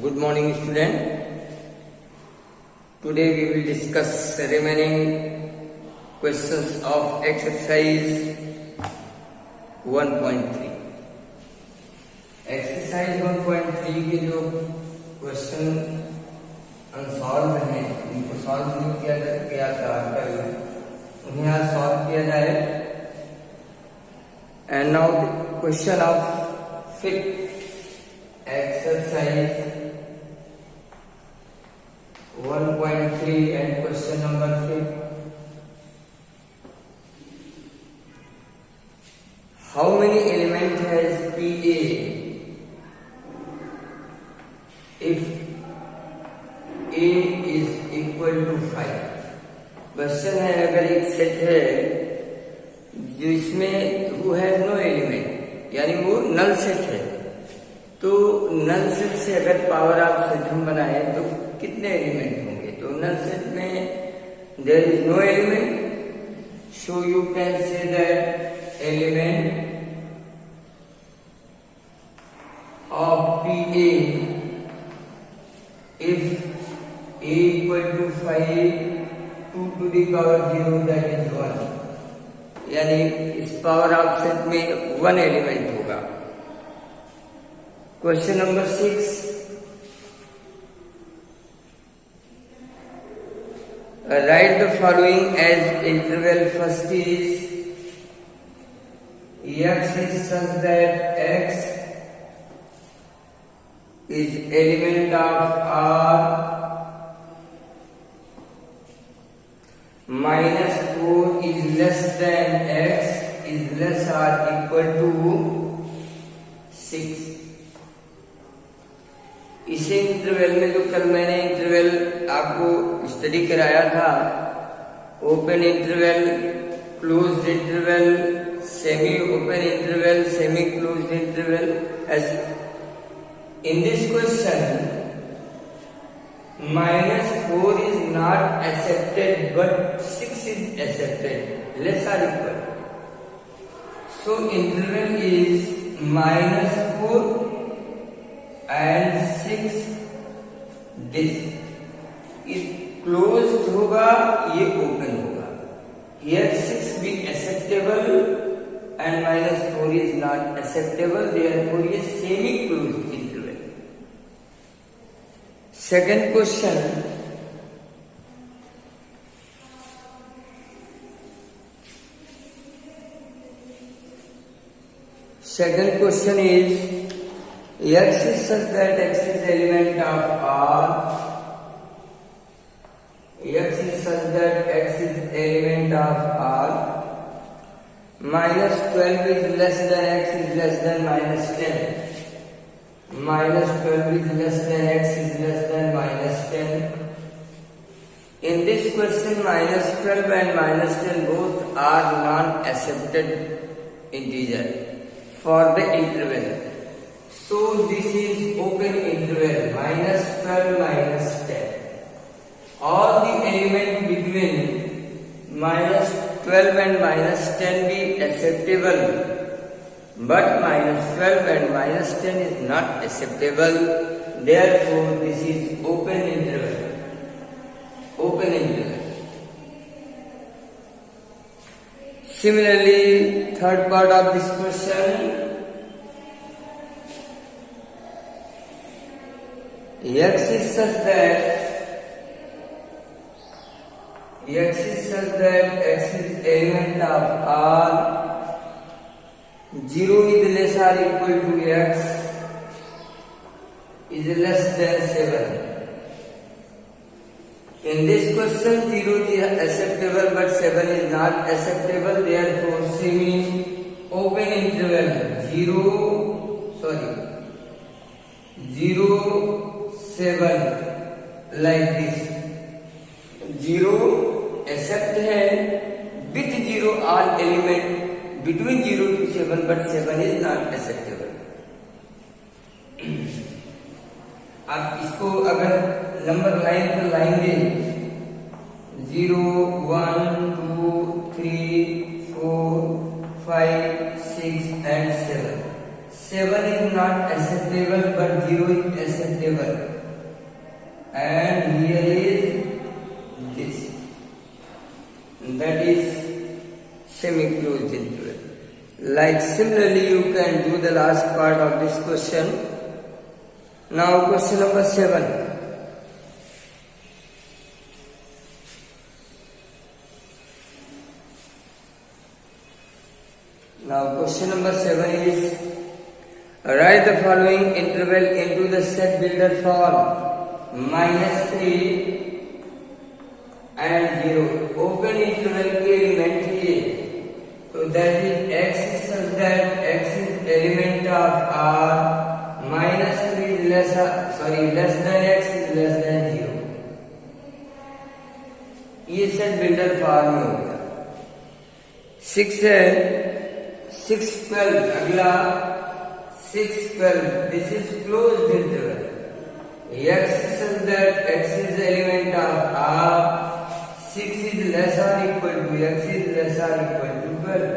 Good morning, student. Today we will discuss the remaining questions of exercise 1.3. Exercise 1.3 के जो question unsolved हैं, इनको solve नहीं किया गया था कल, उन्हें आज सॉल्व किया जाए. And now the question of fifth exercise 1.3 and question number 5. How many elements has PA if A is equal to 5? Question है, अगर एक सेट है जिसमें who has no element, यानी वो नल सेट है, तो नल सेट से अगर पावर ऑफ सेट हम बनाए तो कितने एलिमेंट होंगे? तो नल सेट में there is no element, so you can say that element of P A if A equal to 5 2 to the power 0 that is 1, यानी इस पावर ऑफ सेट में 1 एलिमेंट होगा. Question number 6. Write the following as interval. First is x is such that x is element of R minus 4 is less than x is less or equal to 6. इसे interval में जो कल मैंने interval आपको study कराया था, open interval, closed interval, semi open interval, semi closed interval. In this question -4 is not accepted but 6 is accepted, less or equal. So interval is -4 and 6. this is closed होगा, ये open होगा. Here 6 be acceptable and -4 is not acceptable, therefore ये semi closed interval. Second question. Second question is x is such that x is element of R. X is such that x is element of R. -12 is less than x is less than -10. -12 is less than x is less than -10. In this question, -12 and -10 both are non-accepted integer for the interval. So this is open interval, -12 -10. All the element between -12 and -10 be acceptable, but -12 and -10 is not acceptable. Therefore, this is open interval. Open interval. Similarly, third part of this question. X is such that x is element of R. 0 is less or equal to x is less than 7. In this question, 0 is acceptable but 7 is not acceptable. Therefore, semi open interval 0 7 like this. 0 accept है, with 0 all element between 0 to 7, but 7 is not acceptable. आप इसको अगर number line पर लाएंगे 0 1 2 3 4 5 6 and 7. 7 is not acceptable but 0 is acceptable, and here is this, that is semi-closed interval. Like similarly you can do the last part of this question. Now question number 7. Now question number 7 is, write the following interval into the set builder form: -3 and 0. Open interval के element ये, तो that is x is such that x is element of R, -3 is less than x is less than 0. ये set builder form में हो गया. 6 है, 6 12, अगला 6 12, this is closed interval. X is such that x is element of R, 6 is less or equal to x is less or equal to 12.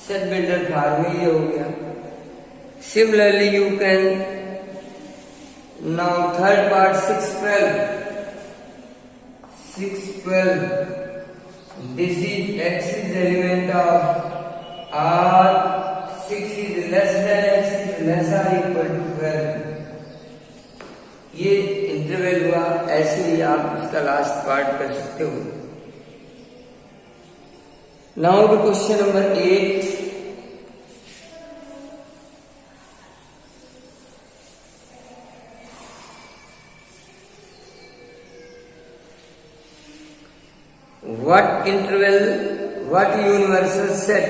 Set builder form में ये हो गया. Similarly you can now third part 6 12. 6 12, this is x is element of R, 6 is less than x is less or equal to 12. ये interval हुआ. ऐसे ही आप इसका last part कर सकते हो. Now the question number 8. What universal set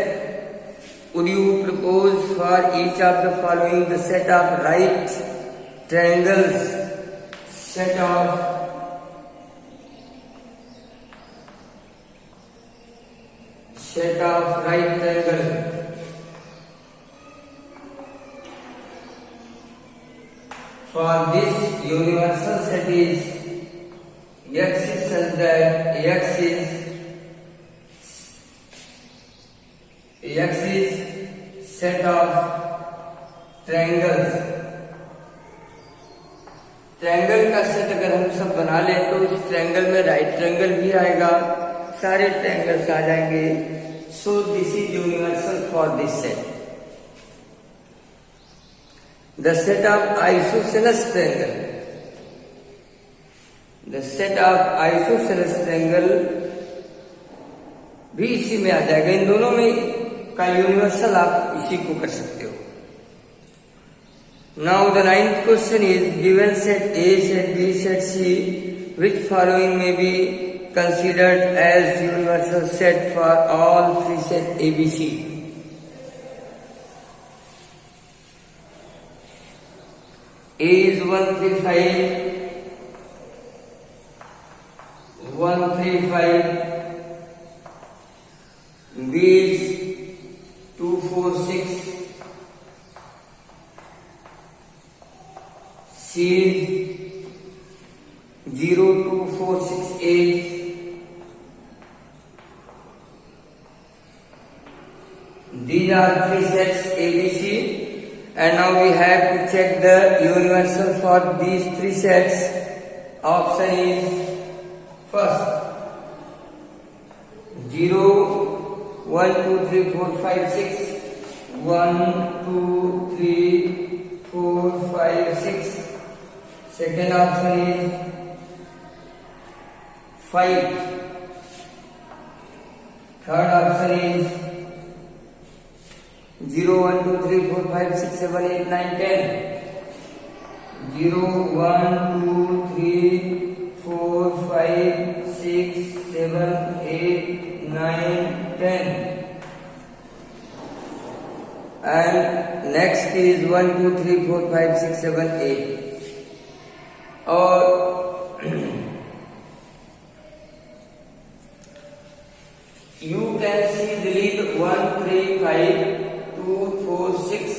would you propose for each of the following? The set of right triangles, set of right triangle. For this universal set is x is such that x is set of triangles. Triangle का set अगर हम सब बना लें तो उस triangle में right triangle भी आएगा, सारे ट्रायंगल्स आ जाएंगे. So this is universal for this set. The set of isosceles triangle, the set of isosceles triangle भी इसी में आ जाएगा. इन दोनों में का यूनिवर्सल आप इसी को कर सकते हो. Now the 9th question is, given set A, set B, set C, which following may be considered as universal set for all three set ABC? A is 135, B is 246, C is 02468, these are three sets ABC, and now we have to check the universal for these three sets. Option is first 0 1 2 3 4 5 6, 1 2 3 4 5 6. Second option is 5. Third option is 0 1 2 3 4 5 6 7 8 9 10. 0 1 2 3 4 5 6 7 8 9 10. And next is 1 2 3 4 5 6 7 8. Or you can see delete 1 3 5 2 4 6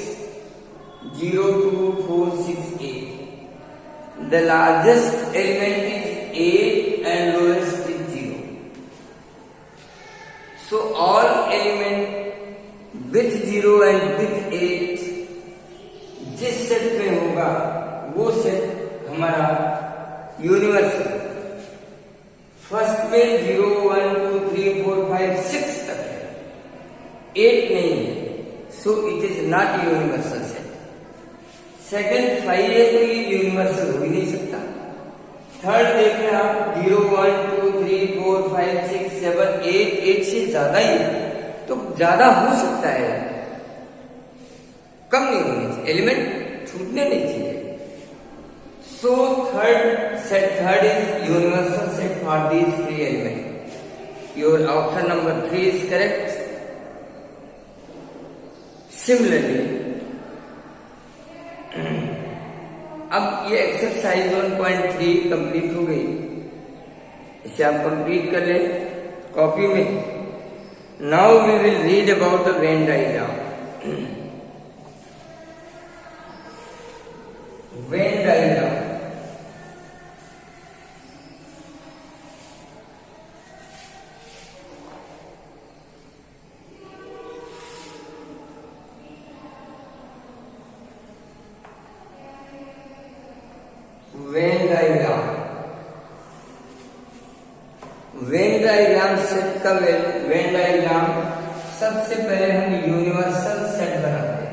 0 2 4 6 8. The largest element is 8 and lowest is 0. So all element with 0 and with 8 जिस set में होगा होगा वो set हमारा universal. First में 0 1 2 3 4 5 6 तक है, 8 नहीं है, so it is not universal set. Second 5 है तो ये यूनिवर्सल हो ही नहीं सकता। थर्ड देख रहे हैं आप 0 1 2 3 4 5 6 7 8 से ज्यादा ही है, तो ज्यादा हो सकता है, कम नहीं होनी चाहिए, एलिमेंट छूटने नहीं चाहिए। So third is universal set for these 3 element. Your option number 3 is correct. Similarly अब ये एक्सरसाइज 1.3 कंप्लीट हो गई, इसे आप कंप्लीट कर ले कॉपी में। Now we will read about the Venn diagram. Venn diagram Venn diagram set का वेन डायग्राम सबसे पहले हम यूनिवर्सल सेट बनाते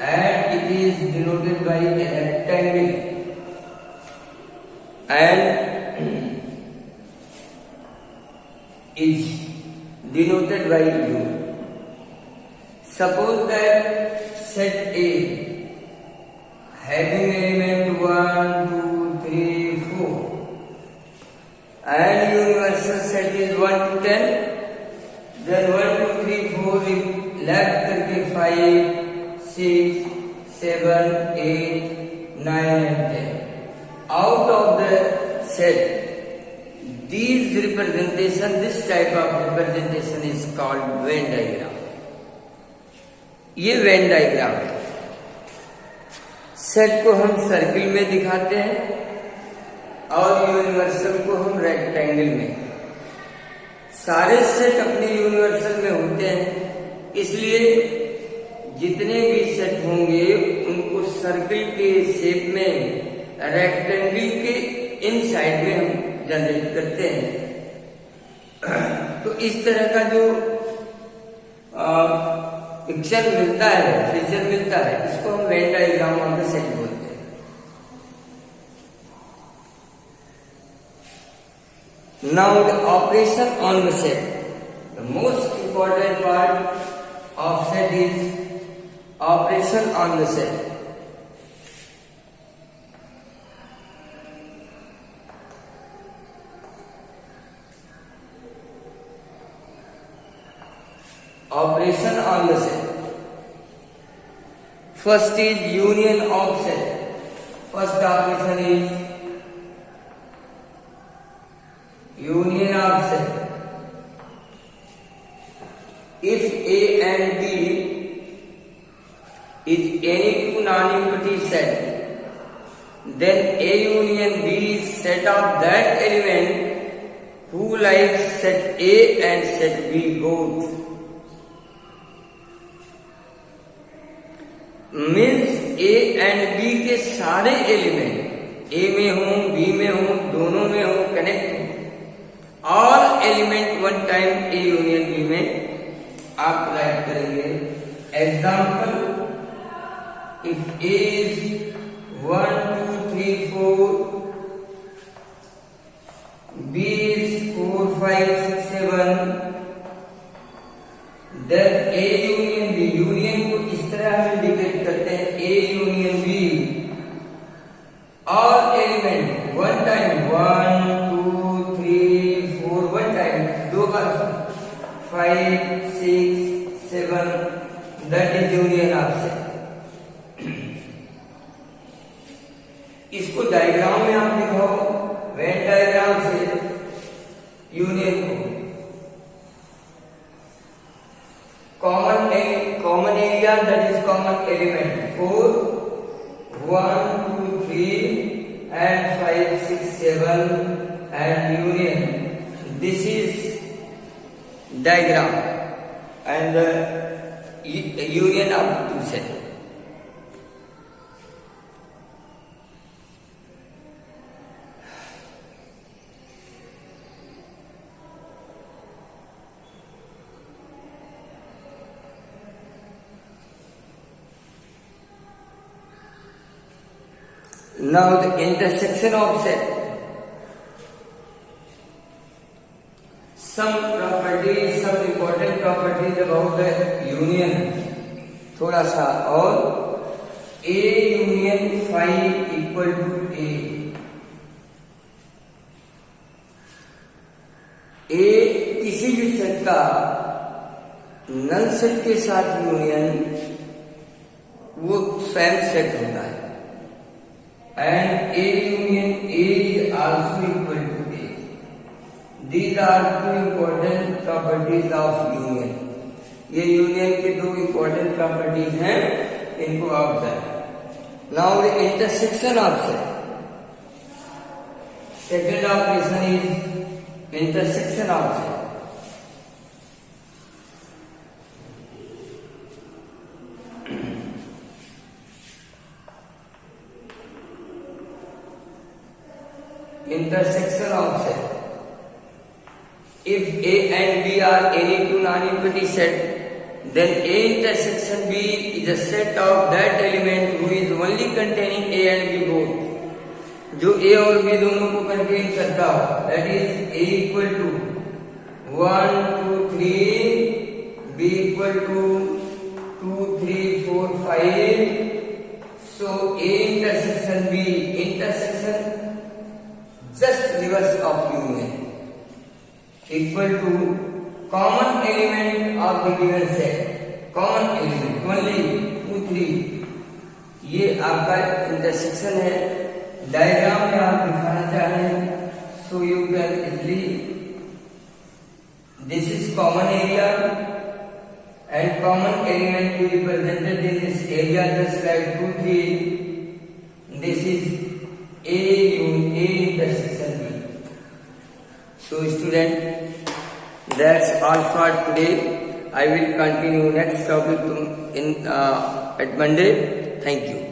हैं and it is denoted by a rectangle and is denoted by U. Suppose that set A having element 1 2 3 4 and universal set is 1 to 10, then 1 2 3 4 left करके 5 6 7 8 9 and 10 out of the set these representation, this type of representation is called Venn diagram। ये Venn diagram है। Set को हम circle में दिखाते हैं और universal को हम रेक्टेंगल में। सारे सेट अपने यूनिवर्सल में होते हैं, इसलिए जितने भी सेट होंगे उनको सर्किल के शेप में रेक्टेंगल के इन साइड में हम जनरेट करते हैं। तो इस तरह का जो पिक्चर मिलता है, फीचर मिलता है, इसको हम Venn diagram of the set बोलते हैं। Now the operation on the set, the most important part of set is operation on the set. Operation on the set. First is union of set. First operation is union of set. If A and B is any two non-empty set, then A union B is set of that element who likes set A and set B both. Means A and B के सारे element ए में हो, B में हो, दोनों में हो, connect हो, all element one time A union B में आप राइट करेंगे। Example, if A is 1 2 3 4, B is 4 5 6 7, then A union B, union को इस तरह हम इंडिकेट करते हैं, A union B, all element one time 1 2 3 4 one time, दो बार 5 6 7, that is union of set. इसको डायग्राम में आप दिखाओ, वेन डायग्राम से यूनियन को common area, that is common element 4 1 2 3 and 5 6 7 and union. This is diagram and the union of two set. Now the intersection of set. Some properties, some important properties about the union. थोड़ा सा और A union phi equal to A. A किसी भी set का null set के साथ union वो स्वयं सेट होता है. And A union A is also equal to A. These are two important properties of union. ये यूनियन के दो important properties हैं, इनको observe. Now the intersection of set. Second operation is intersection of set. Intersection of set. If A and B are any two non-empty set, then A intersection B is a set of that element who is only containing A and B both. जो A और B दोनों को contain करता हो, that is A equal to 1, 2, 3, B equal to 2, 3, 4, 5. So A intersection B intersection just reverse of union equal to common element of the given set. Common element only 2, 3. ये आपका intersection है. Diagram में आप दिखाना चाह रहे हैं, so you can easily this is common area and common element to represented in this area just like 2, 3. This is A intersection B. So student, that's all for today. I will continue next topic at Monday. Thank you.